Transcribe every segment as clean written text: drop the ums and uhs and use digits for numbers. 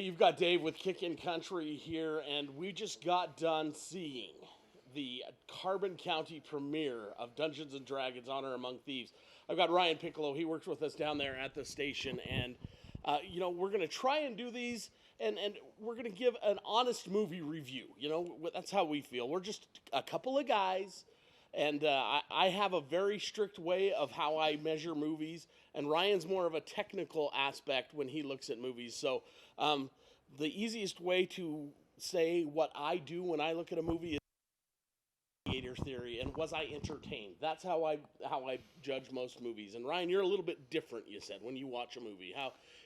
you've got Dave with Kickin Country here, and we just got done seeing the Carbon County premiere of Dungeons and Dragons: Honor Among Thieves. I've got Ryan Piccolo. He works with us down there at the station, and we're going to try and do these, and we're going to give an honest movie review. That's how we feel. We're just a couple of guys. And I have a very strict way of how I measure movies, and Ryan's more of a technical aspect when he looks at movies. So the easiest way to say what I do when I look at a movie is theater theory, and was I entertained? That's how I judge most movies. And Ryan, you're a little bit different, you said, when you watch a movie.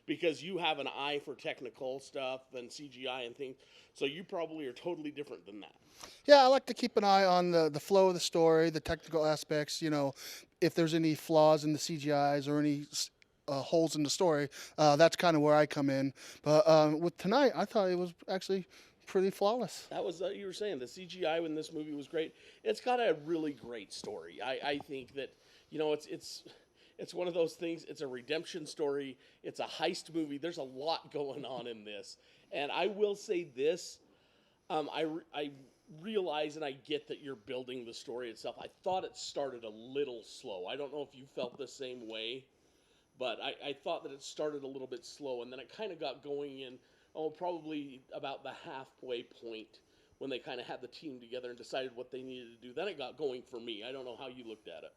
Because you have an eye for technical stuff and CGI and things, so you probably are totally different than that. Yeah, I like to keep an eye on the flow of the story, the technical aspects, if there's any flaws in the CGIs or any holes in the story. That's kind of where I come in. But with tonight, I thought it was actually pretty flawless. That was, you were saying, the CGI in this movie was great. It's got a really great story. I think that, it's one of those things. It's a redemption story. It's a heist movie. There's a lot going on in this. And I will say this, I realize and I get that you're building the story itself. I thought it started a little slow. I don't know if you felt the same way, but I thought that it started a little bit slow, and then it kind of got going in, probably about the halfway point when they kind of had the team together and decided what they needed to do. Then it got going for me. I don't know how you looked at it.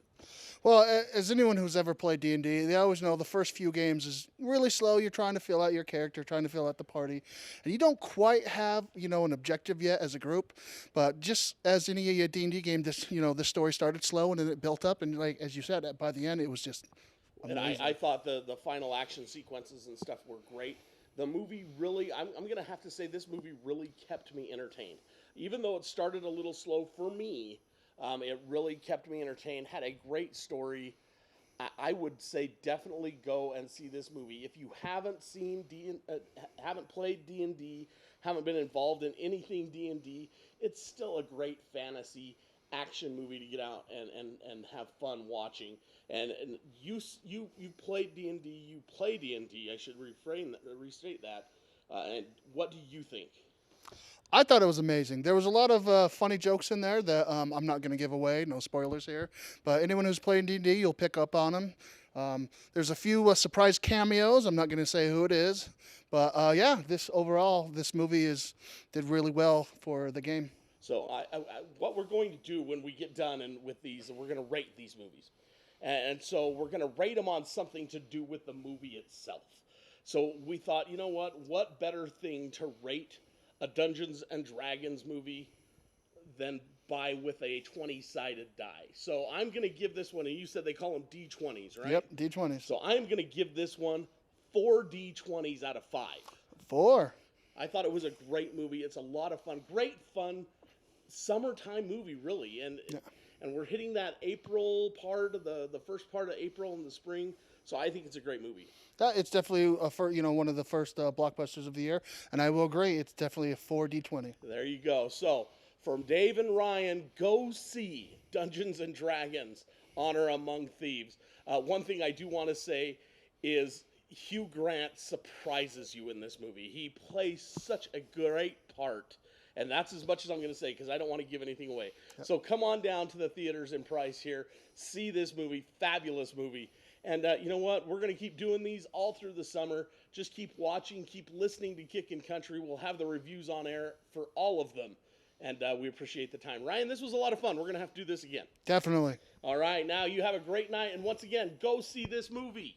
Well, as anyone who's ever played D&D, they always know the first few games is really slow. You're trying to fill out your character, trying to fill out the party, and you don't quite have, an objective yet as a group. But just as any D&D game, the story started slow and then it built up, and like as you said, by the end it was just amazing. And I thought the final action sequences and stuff were great. The movie really, I'm going to have to say, this movie really kept me entertained. Even though it started a little slow for me, it really kept me entertained, had a great story. I would say definitely go and see this movie. If you haven't haven't played D&D, haven't been involved in anything D&D, it's still a great fantasy action movie to get out and have fun watching. And you played D&D, you play D&D. I should restate that. And what do you think? I thought it was amazing. There was a lot of funny jokes in there that I'm not going to give away. No spoilers here. But anyone who's playing D&D, you'll pick up on them. There's a few surprise cameos. I'm not going to say who it is. But this movie did really well for the game. So what we're going to do when we get done with these, we're going to rate these movies. And so we're going to rate them on something to do with the movie itself. So we thought, what better thing to rate a Dungeons and Dragons movie than with a 20-sided die. So I'm going to give this one, and you said they call them D20s, right? Yep, D20s. So I'm going to give this one 4 D20s out of 5. 4. I thought it was a great movie. It's a lot of fun. Great fun summertime movie, really. And we're hitting that April part of the first part of April in the spring. So I think it's a great movie. It's definitely one of the first blockbusters of the year, and I will agree. It's definitely a 4 D20. There you go. So from Dave and Ryan, go see Dungeons and Dragons: Honor Among Thieves. One thing I do want to say is Hugh Grant surprises you in this movie. He plays such a great part. And that's as much as I'm going to say, because I don't want to give anything away. Yep. So come on down to the theaters in Price here. See this movie. Fabulous movie. And you know what? We're going to keep doing these all through the summer. Just keep watching. Keep listening to Kickin Country. We'll have the reviews on air for all of them. And we appreciate the time. Ryan, this was a lot of fun. We're going to have to do this again. Definitely. All right. Now you have a great night. And once again, go see this movie.